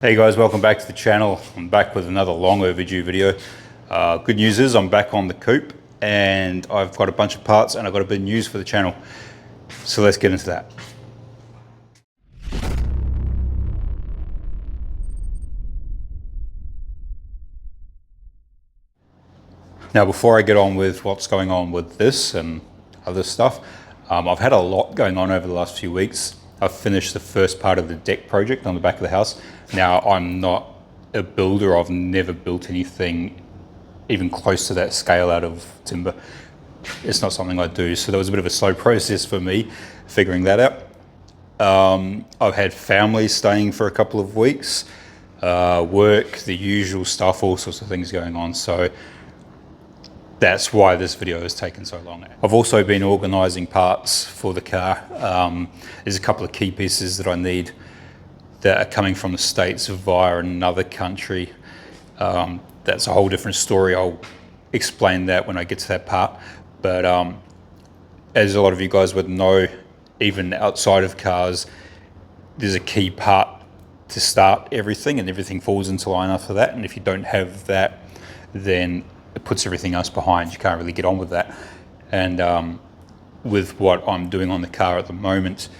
Hey guys, welcome back to the channel. I'm back with another long overdue video. Good news is I'm back on the Coupe and I've got a bunch of parts and I've got a bit of news for the channel. So let's get into that. Now before I get on with what's going on with this and other stuff, I've had a lot going on over the last few weeks. I've finished the first part of the deck project on the back of the house. Now I'm not a builder, I've never built anything even close to that scale out of timber. It's not something I do, so that was a bit of a slow process for me figuring that out. I've had family staying for a couple of weeks, work, the usual stuff, all sorts of things going on, so that's why this video has taken so long. I've also been organising parts for the car. There's a couple of key pieces that I need that are coming from the States via another country. That's a whole different story. I'll explain that when I get to that part. But as a lot of you guys would know, even outside of cars, there's a key part to start everything, and everything falls into line after that. And if you don't have that, then it puts everything else behind. You can't really get on with that. And with what I'm doing on the car at the moment,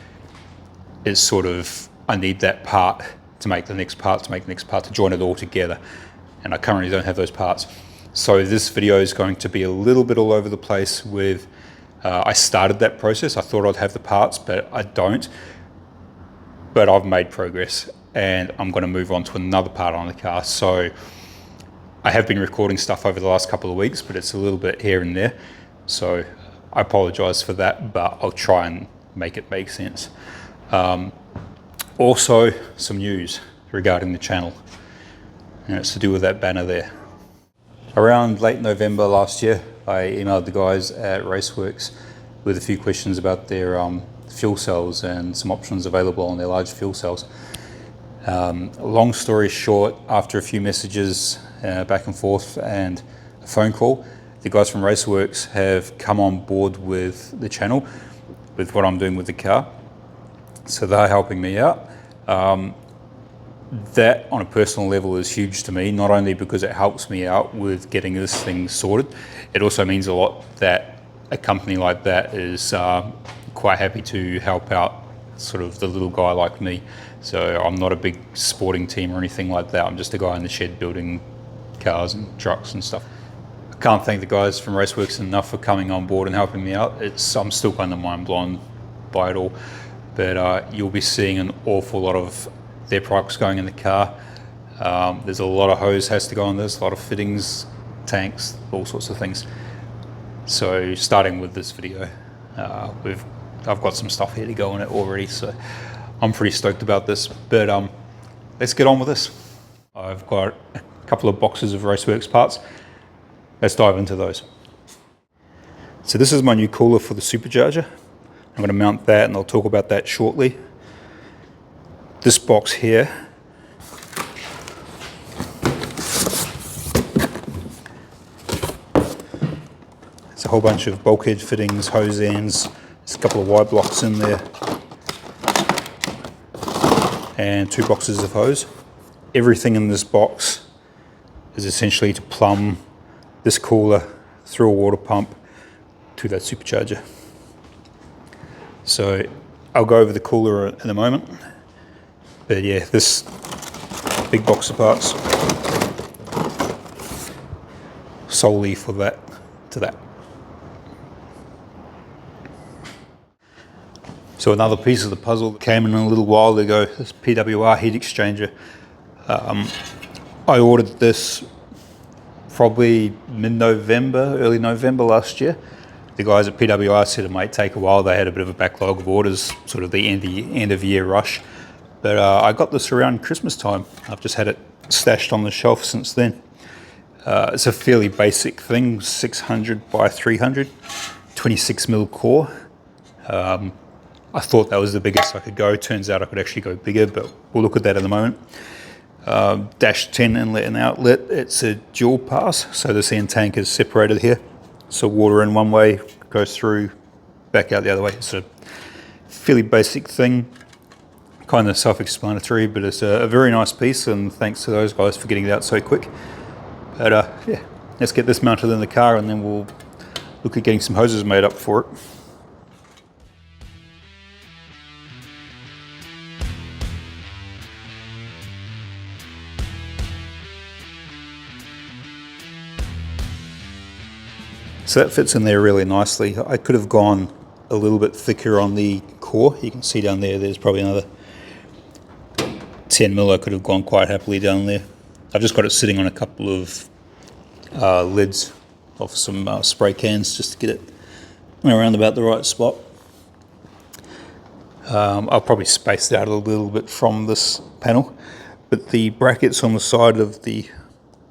it's sort of, I need that part to make the next part, to join it all together. And I currently don't have those parts. So this video is going to be a little bit all over the place with, I started that process. I thought I'd have the parts, but I don't. But I've made progress and I'm going to move on to another part on the car. So I have been recording stuff over the last couple of weeks, but it's a little bit here and there. So I apologize for that, but I'll try and make it make sense. Also, some news regarding the channel. And it's to do with that banner there. Around late November last year, I emailed the guys at Raceworks with a few questions about their fuel cells and some options available on their large fuel cells. Long story short, after a few messages back and forth and a phone call, the guys from Raceworks have come on board with the channel, with what I'm doing with the car. So they're helping me out. That on a personal level is huge to me, not only because it helps me out with getting this thing sorted, it also means a lot that a company like that is quite happy to help out sort of the little guy like me. So I'm not a big sporting team or anything like that. I'm just a guy in the shed building cars and trucks and stuff. I can't thank the guys from Raceworks enough for coming on board and helping me out. I'm still kind of mind blown by it all. But you'll be seeing an awful lot of their products going in the car. There's a lot of hose has to go on this, a lot of fittings, tanks, all sorts of things. So starting with this video, I've got some stuff here to go on it already, so I'm pretty stoked about this. But let's get on with this. I've got a couple of boxes of Raceworks parts. Let's dive into those. So this is my new cooler for the supercharger. I'm going to mount that and I'll talk about that shortly. This box here it's a whole bunch of bulkhead fittings, hose ends, there's a couple of wire blocks in there and 2 boxes of hose. Everything in this box is essentially to plumb this cooler through a water pump to that supercharger. So I'll go over the cooler in a moment, but yeah, this big box of parts solely for that to that. So another piece of the puzzle that came in a little while ago, this PWR heat exchanger. I ordered this probably mid-November, early November last year. The guys at PWR said it might take a while. They had a bit of a backlog of orders, sort of the end of year rush. But I got this around Christmas time. I've just had it stashed on the shelf since then. It's a fairly basic thing, 600 by 300, 26 mil core. I thought that was the biggest I could go. Turns out I could actually go bigger, but we'll look at that in a moment. Dash 10 inlet and outlet. It's a dual pass, so this end tank is separated here. So water in one way goes through, back out the other way. It's a fairly basic thing. kind of self-explanatory, but it's a very nice piece, and thanks to those guys for getting it out so quick. But yeah, let's get this mounted in the car and then we'll look at getting some hoses made up for it. So that fits in there really nicely. I could have gone a little bit thicker on the core. You can see down there, there's probably another 10 mil I could have gone quite happily down there. I've just got it sitting on a couple of lids off some spray cans just to get it around about the right spot. I'll probably space it out a little bit from this panel, but the brackets on the side of the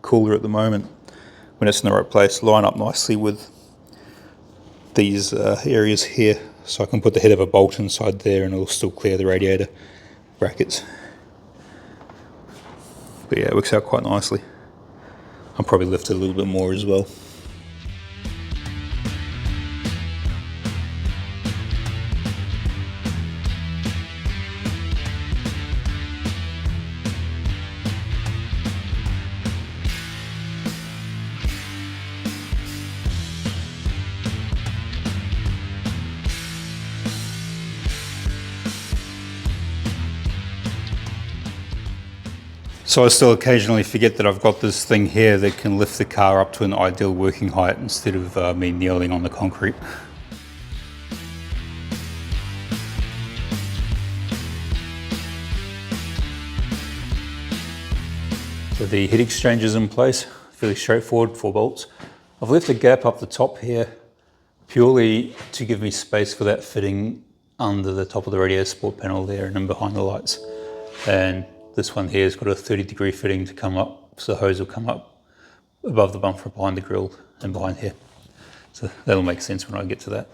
cooler at the moment, when it's in the right place, line up nicely with these areas here, so I can put the head of a bolt inside there and it'll still clear the radiator brackets. But yeah, it works out quite nicely. I'll probably lift it a little bit more as well. So I still occasionally forget that I've got this thing here that can lift the car up to an ideal working height instead of me kneeling on the concrete. So the heat exchanger's in place, fairly straightforward, 4 bolts. I've left a gap up the top here purely to give me space for that fitting under the top of the radiator support panel there and in behind the lights. And this one here has got a 30-degree fitting to come up, so the hose will come up above the bumper behind the grille and behind here. So that'll make sense when I get to that.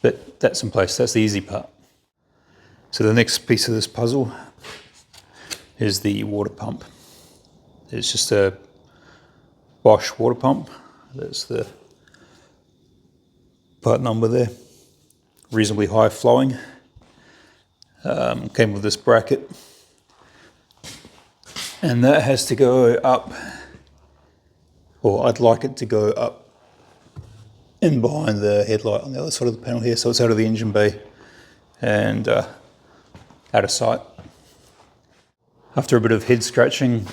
But that's in place, that's the easy part. So the next piece of this puzzle is the water pump. It's just a Bosch water pump. That's the part number there. Reasonably high flowing. Came with this bracket. And that has to go up, or I'd like it to go up in behind the headlight on the other side of the panel here, so it's out of the engine bay and out of sight. After a bit of head scratching,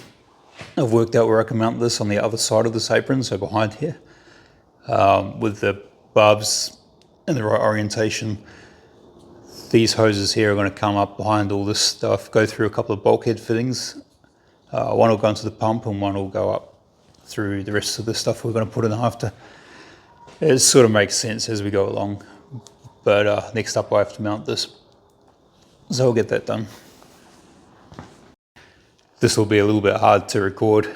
I've worked out where I can mount this on the other side of this apron, so behind here, with the barbs in the right orientation. These hoses here are going to come up behind all this stuff, go through a couple of bulkhead fittings. One will go into the pump and one will go up through the rest of the stuff we're going to put in after. It sort of makes sense as we go along, but next up I have to mount this, so I'll get that done. This will be a little bit hard to record,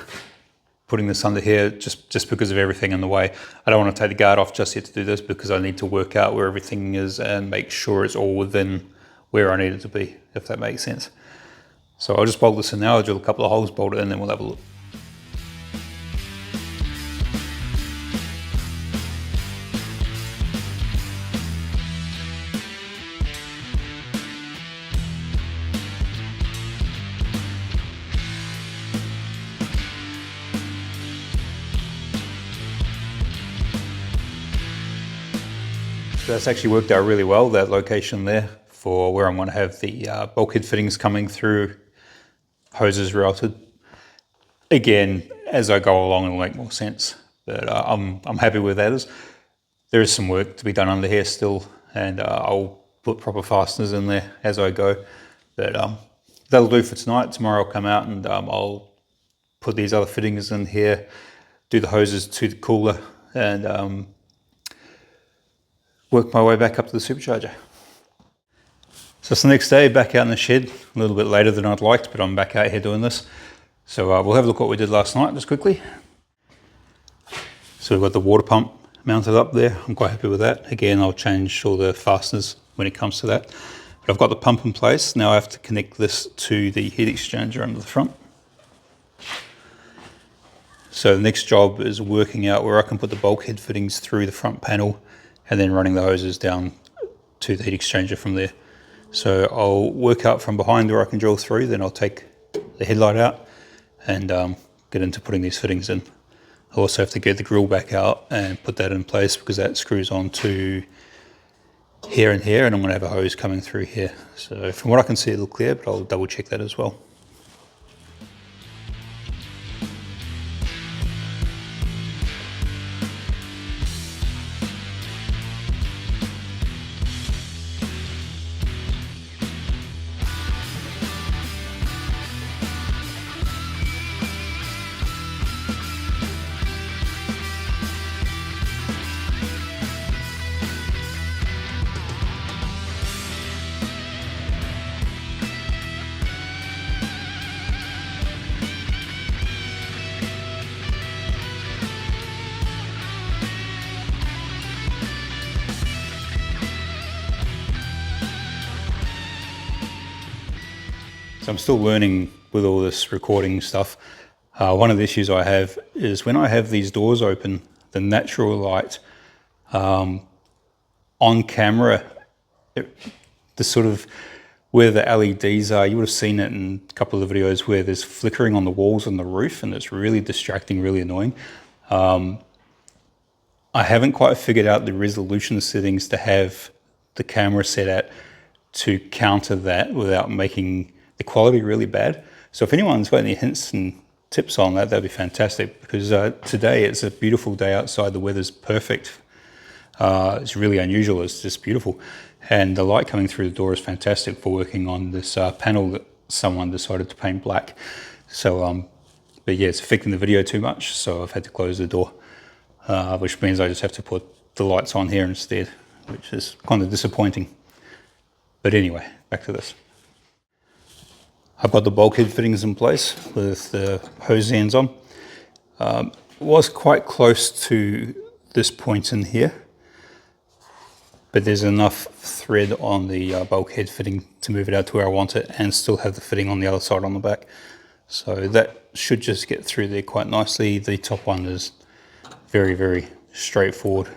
putting this under here just because of everything in the way. I don't want to take the guard off just yet to do this because I need to work out where everything is and make sure it's all within where I need it to be, if that makes sense. So I'll just bolt this in now, I'll drill a couple of holes, bolt it in, and then we'll have a look. So that's actually worked out really well, that location there, for where I'm going to have the bulkhead fittings coming through, hoses routed. Again, as I go along, it'll make more sense, but I'm happy with that. There is some work to be done under here still, and I'll put proper fasteners in there as I go. But that'll do for tonight. Tomorrow I'll come out and I'll put these other fittings in here, do the hoses to the cooler, and work my way back up to the supercharger. So it's the next day, back out in the shed, a little bit later than I'd liked, but I'm back out here doing this. So we'll have a look at what we did last night, just quickly. So we've got the water pump mounted up there. I'm quite happy with that. Again, I'll change all the fasteners when it comes to that. But I've got the pump in place. Now I have to connect this to the heat exchanger under the front. So the next job is working out where I can put the bulkhead fittings through the front panel and then running the hoses down to the heat exchanger from there. So I'll work out from behind where I can drill through, then I'll take the headlight out and get into putting these fittings in. I also have to get the grill back out and put that in place because that screws on to here and here, and I'm going to have a hose coming through here. So from what I can see, it'll clear, but I'll double check that as well. So I'm still learning with all this recording stuff. One of the issues I have is when I have these doors open, the natural light on camera, the sort of where the LEDs are, you would have seen it in a couple of the videos where there's flickering on the walls and the roof, and it's really distracting, really annoying. I haven't quite figured out the resolution settings to have the camera set at to counter that without making the quality really bad. So if anyone's got any hints and tips on that, that'd be fantastic, because today it's a beautiful day outside. The weather's perfect. It's really unusual. It's just beautiful. And the light coming through the door is fantastic for working on this panel that someone decided to paint black. So, but yeah, it's affecting the video too much. So I've had to close the door, which means I just have to put the lights on here instead, which is kind of disappointing. But anyway, back to this. I've got the bulkhead fittings in place with the hose ends on. Was quite close to this point in here, but there's enough thread on the bulkhead fitting to move it out to where I want it and still have the fitting on the other side on the back. So that should just get through there quite nicely. The top one is very, very straightforward.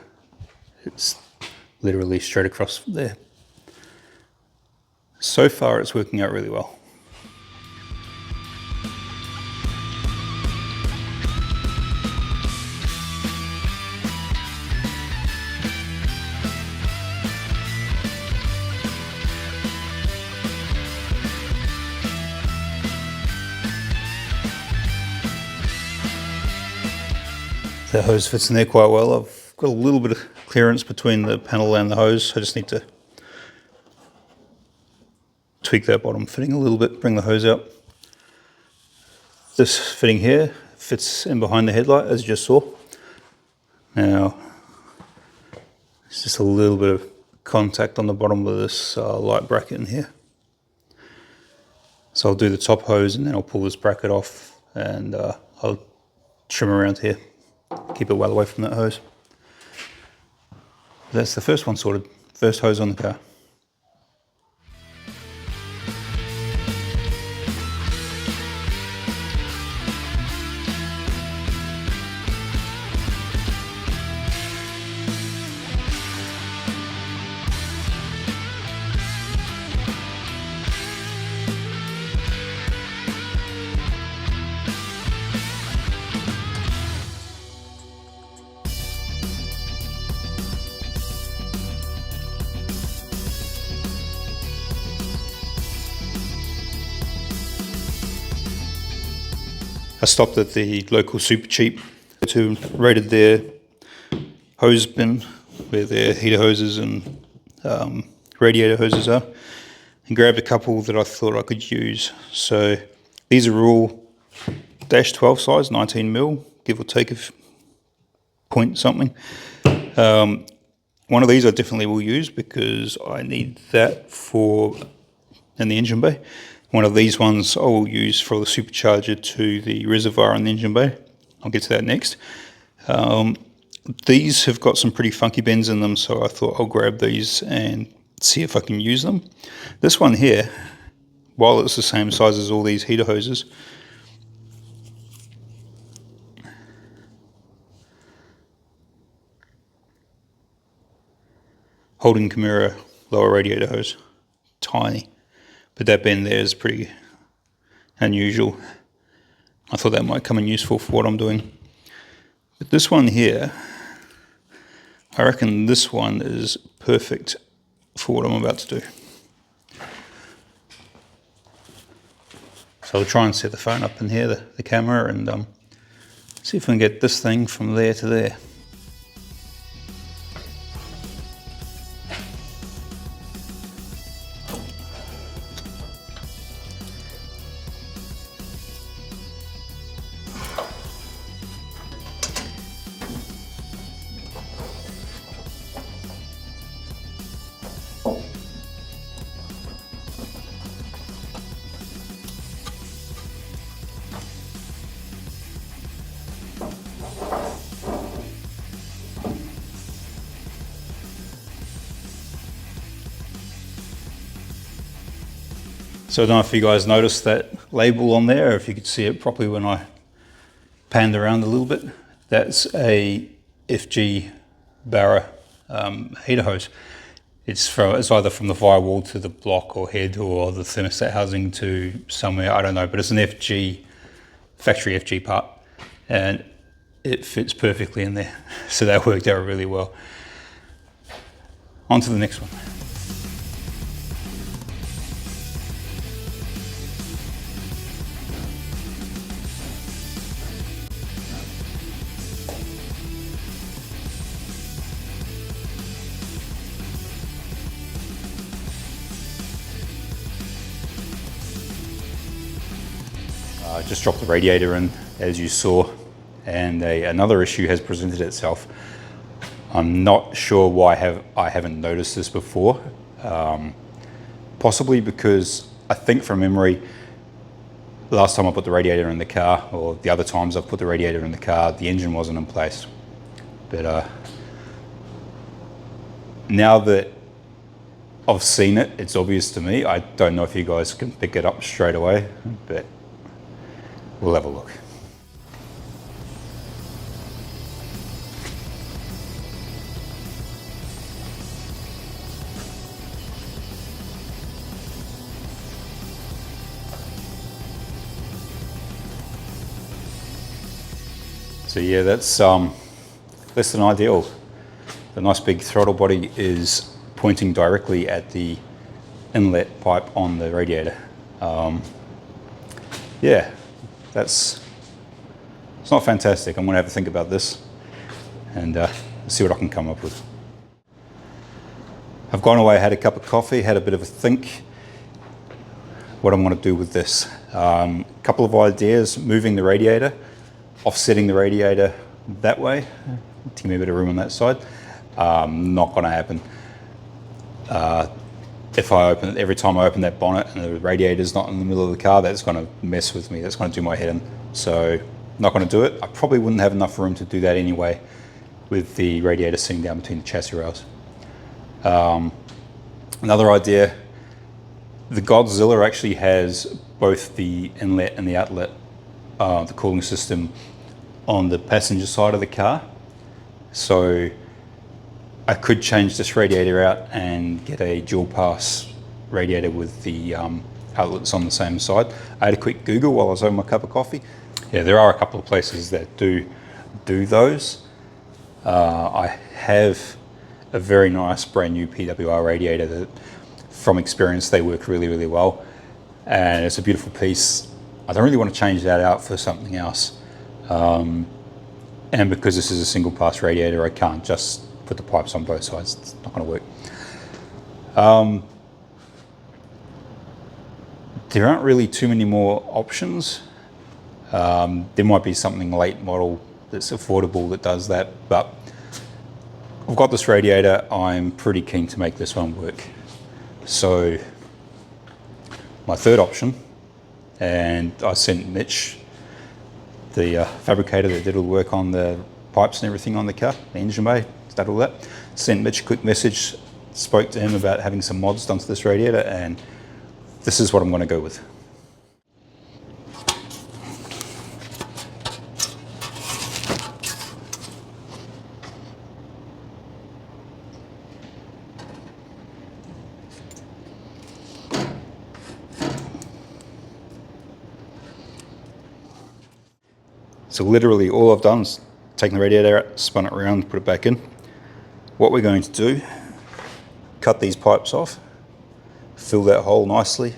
It's literally straight across there. So far it's working out really well. The hose fits in there quite well. I've got a little bit of clearance between the panel and the hose. I just need to tweak that bottom fitting a little bit, bring the hose out. This fitting here fits in behind the headlight, as you just saw. Now, it's just a little bit of contact on the bottom of this light bracket in here. So I'll do the top hose and then I'll pull this bracket off and I'll trim around here. Keep it well away from that hose. That's the first one sorted. First hose on the car. I stopped at the local super cheap to raided their hose bin where their heater hoses and radiator hoses are, and grabbed a couple that I thought I could use. So these are all -12 size, 19 mil, give or take a point something. One of these I definitely will use because I need that for in the engine bay. One of these ones I will use for the supercharger to the reservoir in the engine bay. I'll get to that next. These have got some pretty funky bends in them, so I thought I'll grab these and see if I can use them. This one here, while it's the same size as all these heater hoses, Holden Camera lower radiator hose, tiny. But that bend there is pretty unusual. I thought that might come in useful for what I'm doing. But this one here, I reckon this one is perfect for what I'm about to do. So I'll try and set the phone up in here, the camera, and see if we can get this thing from there to there. So I don't know if you guys noticed that label on there, or if you could see it properly when I panned around a little bit. That's a FG Barra heater hose. It's either from the firewall to the block or head, or the thermostat housing to somewhere, I don't know, but it's an FG, factory FG part, and it fits perfectly in there. So that worked out really well. On to the next one. I just dropped the radiator in, as you saw, and another issue has presented itself. I'm not sure why I haven't noticed this before. Possibly because I think from memory, last time I put the radiator in the car, or the other times I've put the radiator in the car, the engine wasn't in place. But now that I've seen it, it's obvious to me. I don't know if you guys can pick it up straight away, but we'll have a look. So yeah, that's less than ideal. The nice big throttle body is pointing directly at the inlet pipe on the radiator. Yeah, it's not fantastic. I'm gonna have to think about this and see what I can come up with. I've gone away, had a cup of coffee, had a bit of a think what I'm gonna do with this. A couple of ideas: moving the radiator, offsetting the radiator that way, to give me a bit of room on that side. Not gonna happen. If I every time I open that bonnet and the radiator's not in the middle of the car, that's gonna mess with me, that's gonna do my head in. So, not gonna do it. I probably wouldn't have enough room to do that anyway, with the radiator sitting down between the chassis rails. Another idea, the Godzilla actually has both the inlet and the outlet, the cooling system, on the passenger side of the car. So I could change this radiator out and get a dual pass radiator with the outlets on the same side. I had a quick Google while I was having my cup of coffee. Yeah, there are a couple of places that do those. I have a very nice brand new PWR radiator that, from experience, they work really, really well. And it's a beautiful piece. I don't really want to change that out for something else. And because this is a single pass radiator, I can't just put the pipes on both sides. It's not going to work. There aren't really too many more options. There might be something late model that's affordable that does that, but I've got this radiator. I'm pretty keen to make this one work. So my third option, and I sent Mitch, the fabricator that did all the work on the pipes and everything on the car, the engine bay, did all that, sent Mitch a quick message, spoke to him about having some mods done to this radiator, and this is what I'm going to go with. So literally all I've done is taken the radiator out, spun it around, put it back in. What we're going to do, cut these pipes off, fill that hole nicely,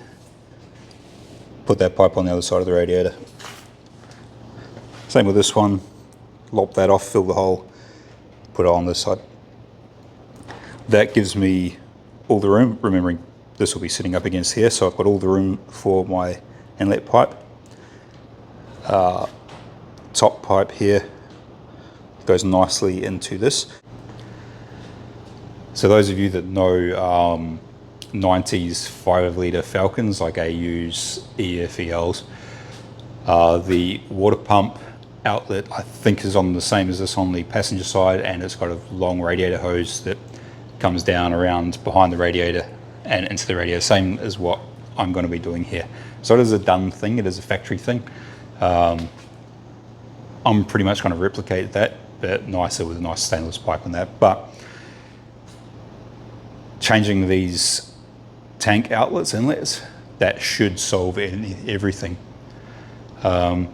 put that pipe on the other side of the radiator. Same with this one, lop that off, fill the hole, put it on this side. That gives me all the room, remembering this will be sitting up against here, so I've got all the room for my inlet pipe. Top pipe here goes nicely into this. So those of you that know 90s 5 litre Falcons like AUs, EFELs, the water pump outlet I think is on the same as this on the passenger side, and it's got a long radiator hose that comes down around behind the radiator and into the radiator, same as what I'm going to be doing here. So it is a done thing, it is a factory thing. I'm pretty much going to replicate that, but nicer with a nice stainless pipe on that. But changing these tank outlets, inlets, that should solve everything. I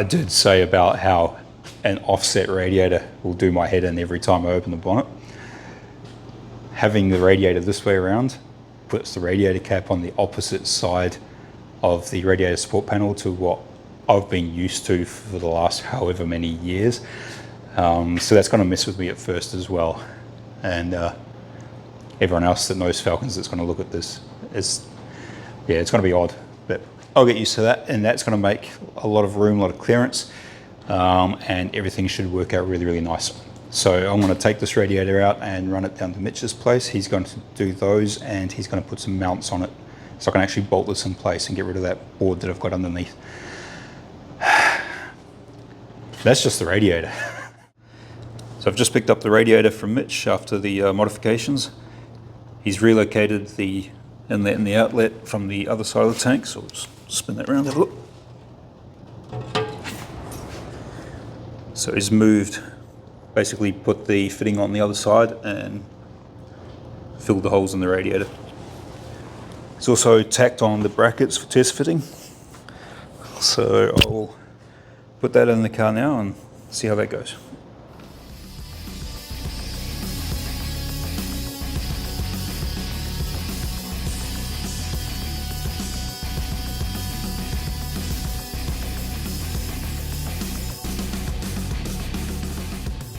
did say about how an offset radiator will do my head in every time I open the bonnet. Having the radiator this way around puts the radiator cap on the opposite side of the radiator support panel to what I've been used to for the last however many years. So that's going to mess with me at first as well. And everyone else that knows Falcons that's going to look at this, it's going to be odd. But I'll get used to that, and that's going to make a lot of room, a lot of clearance, and everything should work out really, really nice. So I'm going to take this radiator out and run it down to Mitch's place. He's going to do those, and he's going to put some mounts on it so I can actually bolt this in place and get rid of that board that I've got underneath. That's just the radiator. So I've just picked up the radiator from Mitch after the modifications. He's relocated the inlet and the outlet from the other side of the tank, so we'll just spin that around, have a look. So he's moved, basically put the fitting on the other side and filled the holes in the radiator. He's also tacked on the brackets for test fitting. So I'll put that in the car now and see how that goes.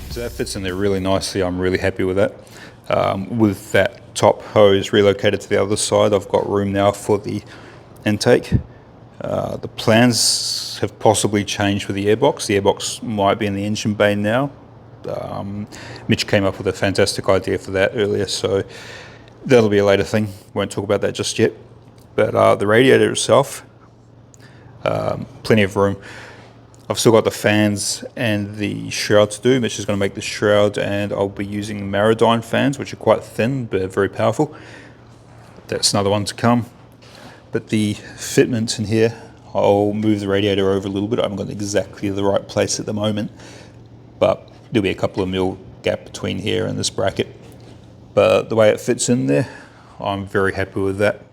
So that fits in there really nicely. I'm really happy with that. With that top hose relocated to the other side, I've got room now for the intake. The plans have possibly changed with the airbox. The airbox might be in the engine bay now. Mitch came up with a fantastic idea for that earlier, so that'll be a later thing. Won't talk about that just yet. But the radiator itself, plenty of room. I've still got the fans and the shroud to do. Mitch is going to make the shroud, and I'll be using Maridine fans, which are quite thin but very powerful. That's another one to come. But the fitment in here, I'll move the radiator over a little bit. I haven't got exactly the right place at the moment, but there'll be a couple of mil gap between here and this bracket. But the way it fits in there, I'm very happy with that.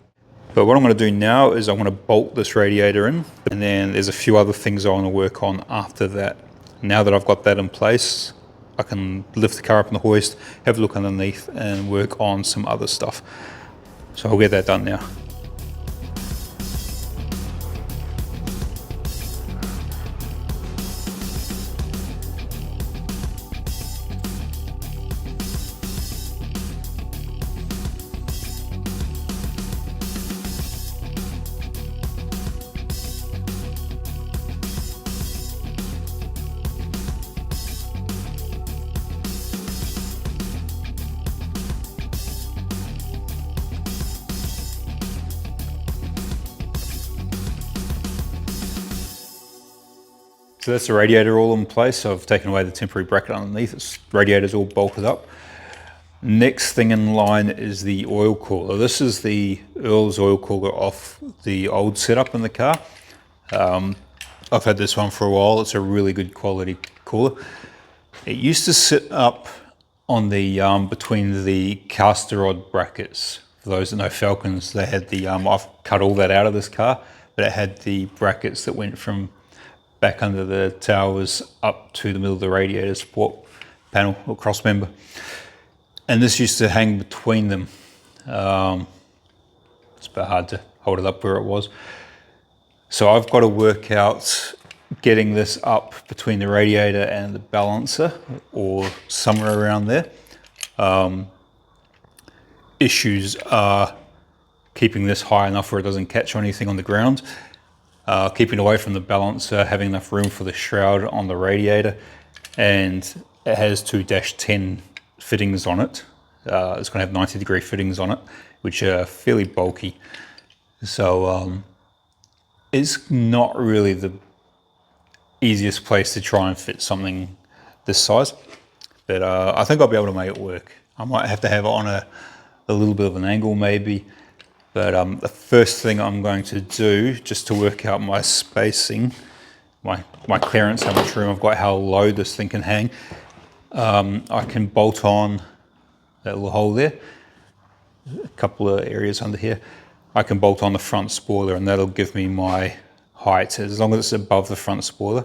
But what I'm going to do now is I'm going to bolt this radiator in, and then there's a few other things I want to work on after that. Now that I've got that in place, I can lift the car up on the hoist, have a look underneath, and work on some other stuff. So I'll get that done now. So that's the radiator all in place. I've taken away the temporary bracket underneath. Its radiator's all bolted up. Next thing in line is the oil cooler. This is the Earl's oil cooler off the old setup in the car. I've had this one for a while. It's a really good quality cooler. It used to sit up on the between the caster rod brackets. For those that know Falcons, they had the I've cut all that out of this car, but it had the brackets that went from back under the towers up to the middle of the radiator support panel or cross member. And this used to hang between them. It's a bit hard to hold it up where it was. So I've got to work out getting this up between the radiator and the balancer, or somewhere around there. Issues are keeping this high enough where it doesn't catch on anything on the ground, keeping away from the balancer, having enough room for the shroud on the radiator, and it has two -10 fittings on it. It's going to have 90-degree fittings on it, which are fairly bulky. So it's not really the easiest place to try and fit something this size, but I think I'll be able to make it work. I might have to have it on a little bit of an angle maybe, but the first thing I'm going to do, just to work out my spacing, my clearance, how much room I've got, how low this thing can hang, I can bolt on that little hole there, a couple of areas under here. I can bolt on the front spoiler, and that'll give me my height. As long as it's above the front spoiler,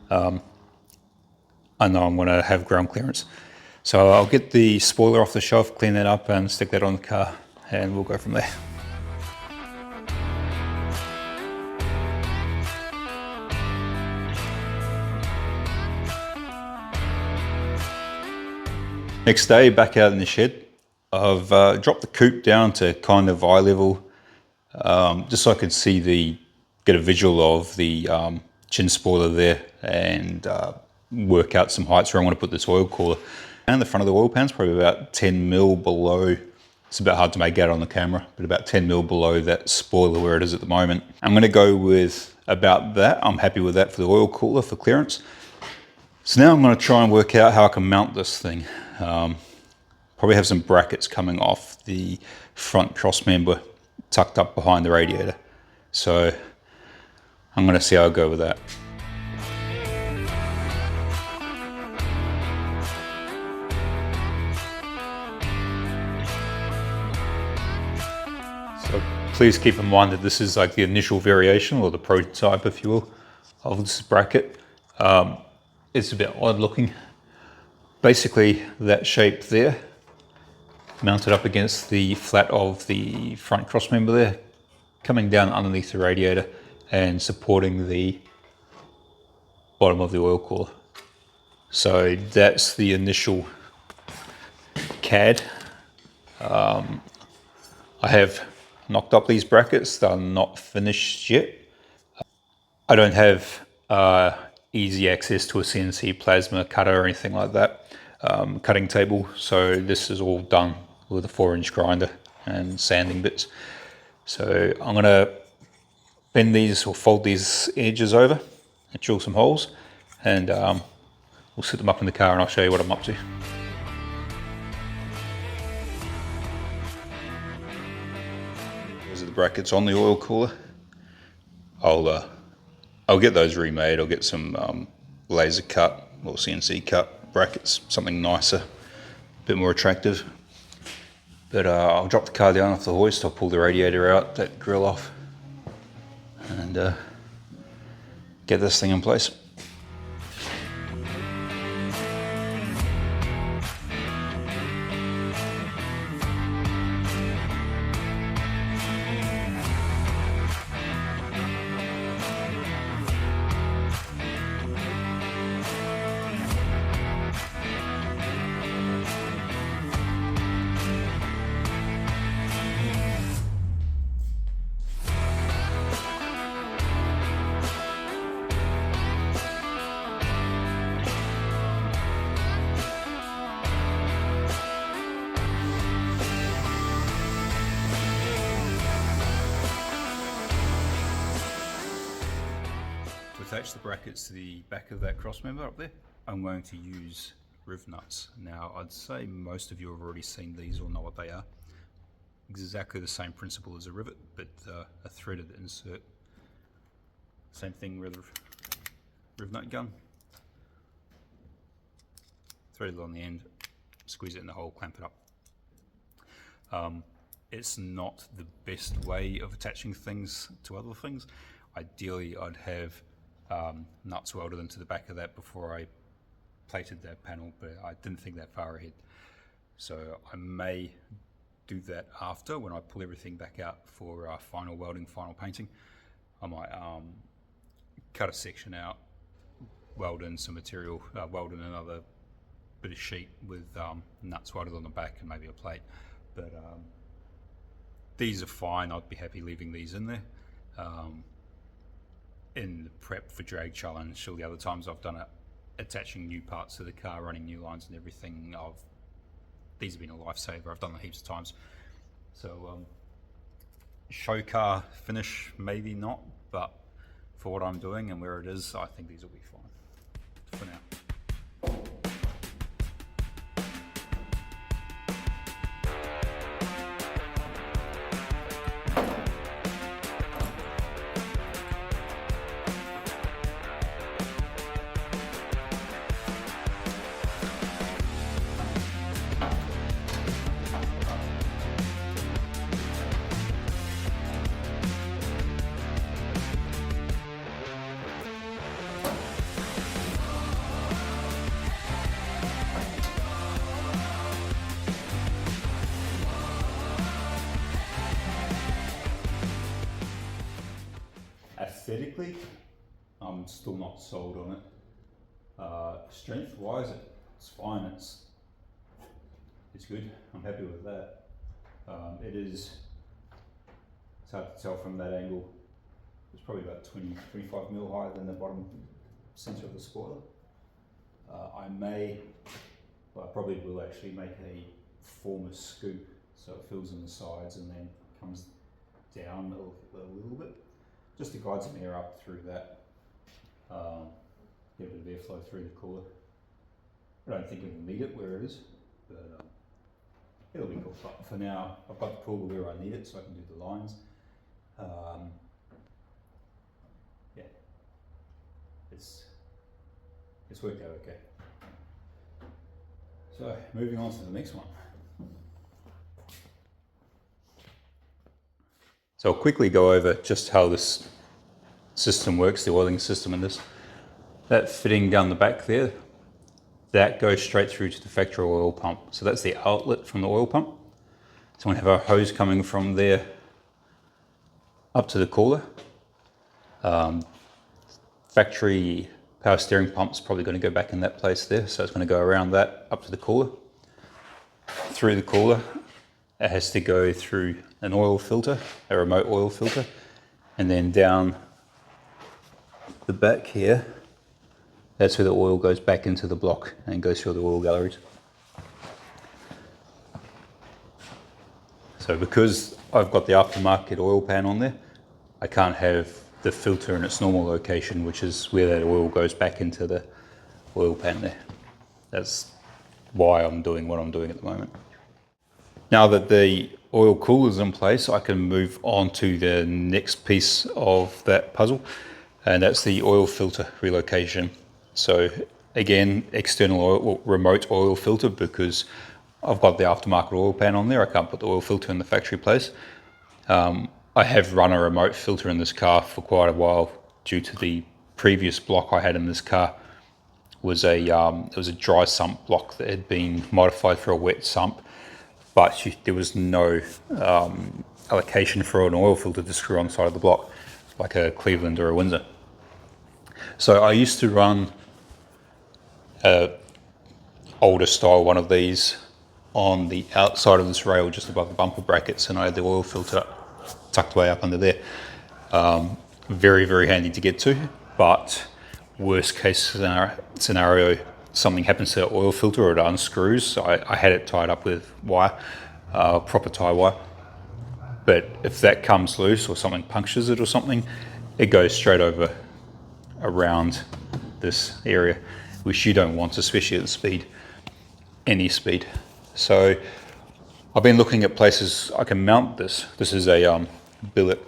I know I'm going to have ground clearance. So I'll get the spoiler off the shelf, clean that up and stick that on the car, and we'll go from there. Next day, back out in the shed, I've dropped the coupe down to kind of eye level, just so I could see get a visual of the chin spoiler there, and work out some heights where I want to put this oil cooler. And the front of the oil pan's probably about 10 mil below. It's a bit hard to make out on the camera, but about 10 mil below that spoiler where it is at the moment. I'm going to go with about that. I'm happy with that for the oil cooler for clearance. So now I'm going to try and work out how I can mount this thing. Probably have some brackets coming off the front cross member tucked up behind the radiator. So I'm going to see how I go with that. So please keep in mind that this is like the initial variation, or the prototype, if you will, of this bracket. It's a bit odd looking. Basically that shape there, mounted up against the flat of the front cross member there, coming down underneath the radiator and supporting the bottom of the oil cooler. So that's the initial CAD. I have knocked up these brackets, they're not finished yet. I don't have easy access to a CNC plasma cutter or anything like that, cutting table, so this is all done with a 4-inch grinder and sanding bits. So I'm going to bend these or fold these edges over and drill some holes, and we'll set them up in the car and I'll show you what I'm up to. Those are the brackets on the oil cooler. I'll get those remade. I'll get some laser cut or CNC cut brackets, something nicer, a bit more attractive. But I'll drop the car down off the hoist, I'll pull the radiator out, that grill off, and get this thing in place. To attach the brackets to the back of that cross member up there, I'm going to use riv nuts. Now I'd say most of you have already seen these or know what they are. Exactly the same principle as a rivet, but a threaded insert. Same thing with a riv nut gun. Thread it on the end, squeeze it in the hole, clamp it up. It's not the best way of attaching things to other things. Ideally I'd have nuts welded into the back of that before I plated that panel, but I didn't think that far ahead. So I may do that after, when I pull everything back out for final welding, final painting. I might cut a section out, weld in some material, weld in another bit of sheet with nuts welded on the back and maybe a plate. But these are fine. I'd be happy leaving these in there. In the prep for drag challenge, all the other times I've done it, attaching new parts to the car, running new lines and everything, these have been a lifesaver. I've done them heaps of times. So show car finish, maybe not, but for what I'm doing and where it is, I think these will be fine for now. Aesthetically, I'm still not sold on it. Strength-wise, it's fine. It's good. I'm happy with that. It's hard to tell from that angle. It's probably about 20-25 mil higher than the bottom center of the spoiler. I probably will actually make a former scoop so it fills in the sides and then comes down a little bit, just to guide some air up through that, get a bit of airflow through the cooler. I don't think it'll need it where it is, but it'll be cool. But for now, I've got the cooler where I need it so I can do the lines. Yeah, it's worked out okay. So moving on to the next one. So I'll quickly go over just how this system works, the oiling system in this. That fitting down the back there, that goes straight through to the factory oil pump. So that's the outlet from the oil pump. So we have our hose coming from there up to the cooler. Factory power steering pump's probably going to go back in that place there. So it's going to go around that up to the cooler. Through the cooler, it has to go through an oil filter, a remote oil filter, and then down the back here, that's where the oil goes back into the block and goes through the oil galleries. So because I've got the aftermarket oil pan on there, I can't have the filter in its normal location, which is where that oil goes back into the oil pan there. That's why I'm doing what I'm doing at the moment. Now that the oil cooler is in place, I can move on to the next piece of that puzzle, and that's the oil filter relocation. So again, external oil, remote oil filter, because I've got the aftermarket oil pan on there. I can't put the oil filter in the factory place. I have run a remote filter in this car for quite a while due to the previous block I had in this car. It was a dry sump block that had been modified for a wet sump, but there was no allocation for an oil filter to screw on the side of the block, like a Cleveland or a Windsor. So I used to run a older style one of these on the outside of this rail, just above the bumper brackets, and I had the oil filter tucked away up under there. Very, very handy to get to, but worst case scenario, something happens to the oil filter or it unscrews. So I had it tied up with wire, proper tie wire. But if that comes loose or something punctures it or something, it goes straight over around this area, which you don't want, especially at the speed, any speed. So I've been looking at places I can mount this. This is a billet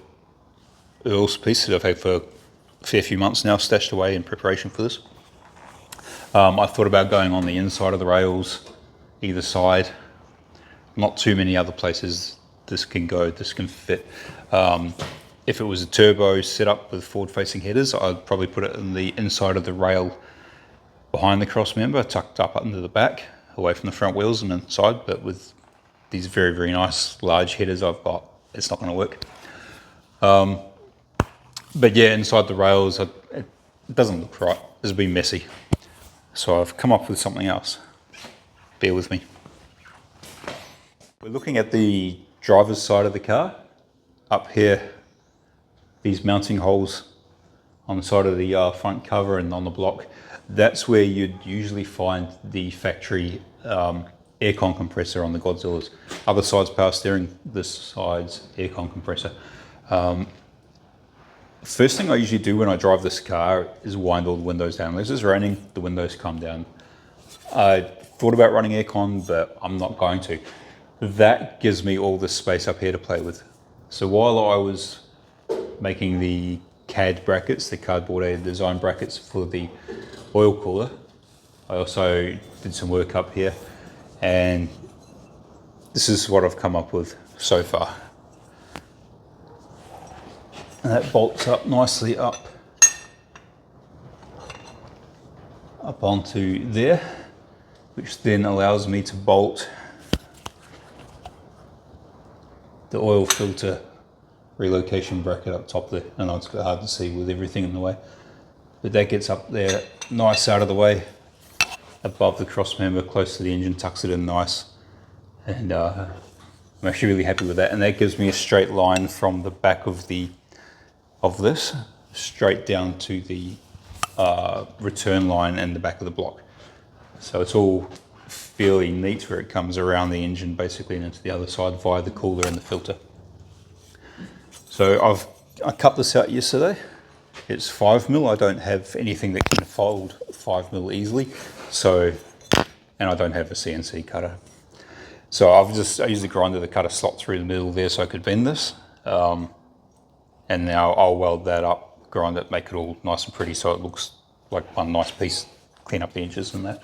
Earl's piece that I've had for a fair few months now, stashed away in preparation for this. I thought about going on the inside of the rails, either side. Not too many other places this can go, this can fit. if it was a turbo setup with forward-facing headers, I'd probably put it in the inside of the rail behind the cross member, tucked up under the back, away from the front wheels and inside. But with these very, very nice large headers I've got, it's not going to work. But yeah, inside the rails, it doesn't look right. This will be messy. So I've come up with something else. Bear with me. We're looking at the driver's side of the car. Up here, these mounting holes on the side of the front cover and on the block. That's where you'd usually find the factory aircon compressor on the Godzillas. Other side's power steering, this side's aircon compressor. First thing I usually do when I drive this car is wind all the windows down. Unless it's raining, the windows come down. I thought about running aircon, but I'm not going to. That gives me all this space up here to play with. So while I was making the CAD brackets, the cardboard aided design brackets for the oil cooler, I also did some work up here, and this is what I've come up with so far. And that bolts up nicely up onto there, which then allows me to bolt the oil filter relocation bracket up top there. I know it's a bit hard to see with everything in the way, but that gets up there nice out of the way above the cross member, close to the engine, tucks it in nice, and I'm actually really happy with that. And that gives me a straight line from the back of this straight down to the return line and the back of the block. So it's all fairly neat where it comes around the engine basically and into the other side via the cooler and the filter. So I cut this out yesterday. It's 5mm. I don't have anything that can fold 5mm easily. So, and I don't have a CNC cutter. So I used a grinder to cut a slot through the middle there so I could bend this. And now I'll weld that up, grind it, make it all nice and pretty so it looks like one nice piece, clean up the edges and that.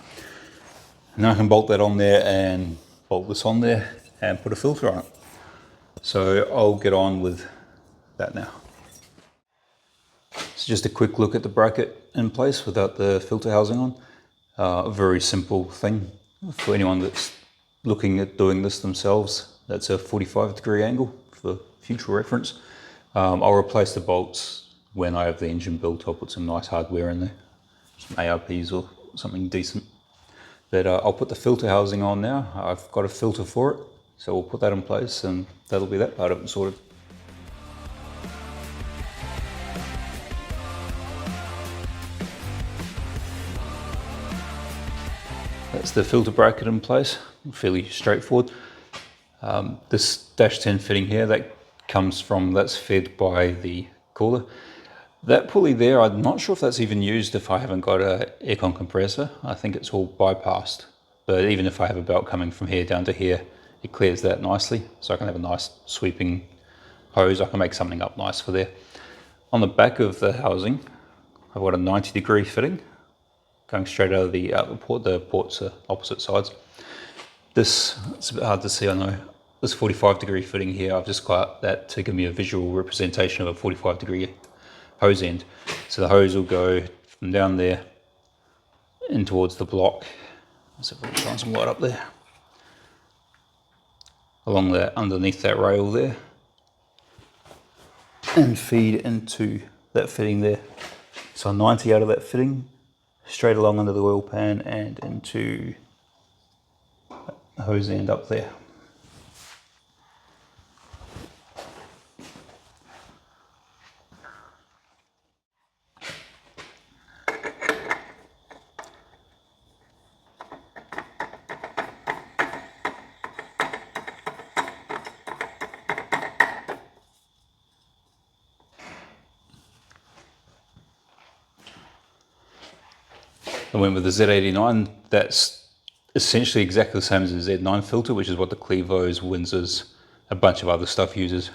And now I can bolt that on there and bolt this on there and put a filter on it. So I'll get on with that now. So just a quick look at the bracket in place without the filter housing on. A very simple thing for anyone that's looking at doing this themselves. That's a 45-degree angle for future reference. I'll replace the bolts when I have the engine built. I'll put some nice hardware in there, some ARPs or something decent. But I'll put the filter housing on now. I've got a filter for it, so we'll put that in place and that'll be that part of it sorted. That's the filter bracket in place, fairly straightforward. This dash 10 fitting here, that's fed by the cooler. That pulley there, I'm not sure if that's even used if I haven't got an aircon compressor. I think it's all bypassed. But even if I have a belt coming from here down to here, it clears that nicely. So I can have a nice sweeping hose. I can make something up nice for there. On the back of the housing, I've got a 90-degree fitting going straight out of the outlet port. The ports are opposite sides. This, it's a bit hard to see, I know. This 45-degree fitting here, I've just got that to give me a visual representation of a 45-degree hose end. So the hose will go from down there in towards the block. Let's see if I can shine some light up there. Along there, underneath that rail there. And feed into that fitting there. So 90 out of that fitting, straight along under the oil pan and into the hose end up there. I went with the Z89. That's essentially exactly the same as the Z9 filter, which is what the Clevos, Windsors, a bunch of other stuff uses.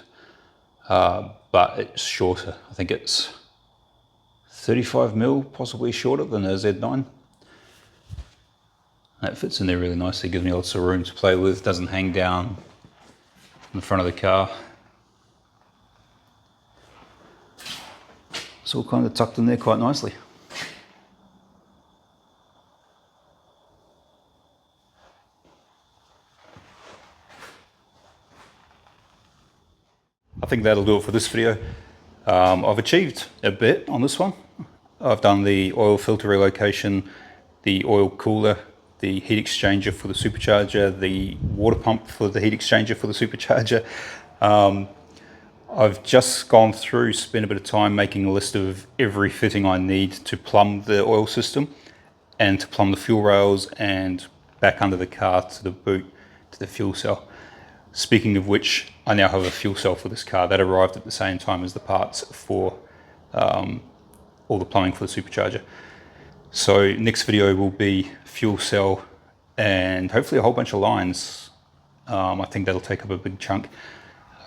But it's shorter. I think it's 35mm, possibly shorter than a Z9. That fits in there really nicely, gives me lots of room to play with, doesn't hang down in the front of the car. It's all kind of tucked in there quite nicely. I think that'll do it for this video. I've achieved a bit on this one. I've done the oil filter relocation, the oil cooler, the heat exchanger for the supercharger, the water pump for the heat exchanger for the supercharger. I've just gone through, spent a bit of time making a list of every fitting I need to plumb the oil system and to plumb the fuel rails and back under the car to the boot to the fuel cell. Speaking of which, I now have a fuel cell for this car that arrived at the same time as the parts for all the plumbing for the supercharger. So next video will be fuel cell and hopefully a whole bunch of lines. I think that'll take up a big chunk,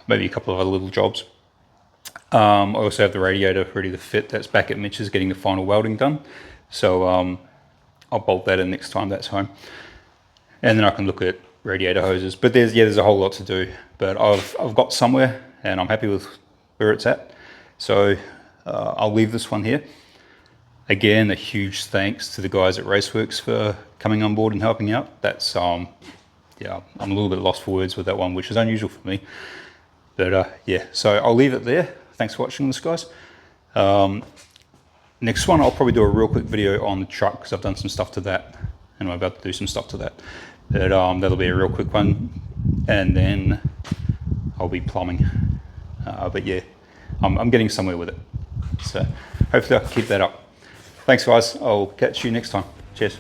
maybe a couple of other little jobs. I also have the radiator ready to fit. That's back at Mitch's getting the final welding done. So I'll bolt that in next time that's home. And then I can look at radiator hoses. But there's a whole lot to do. But I've got somewhere and I'm happy with where it's at. So I'll leave this one here. Again, a huge thanks to the guys at Raceworks for coming on board and helping out. That's yeah, I'm a little bit lost for words with that one, which is unusual for me. But yeah, so I'll leave it there. Thanks for watching this, guys. Next one, I'll probably do a real quick video on the truck because I've done some stuff to that and I'm about to do some stuff to that. But that'll be a real quick one. And then I'll be plumbing. But yeah, I'm getting somewhere with it. So hopefully I can keep that up. Thanks, guys. I'll catch you next time. Cheers.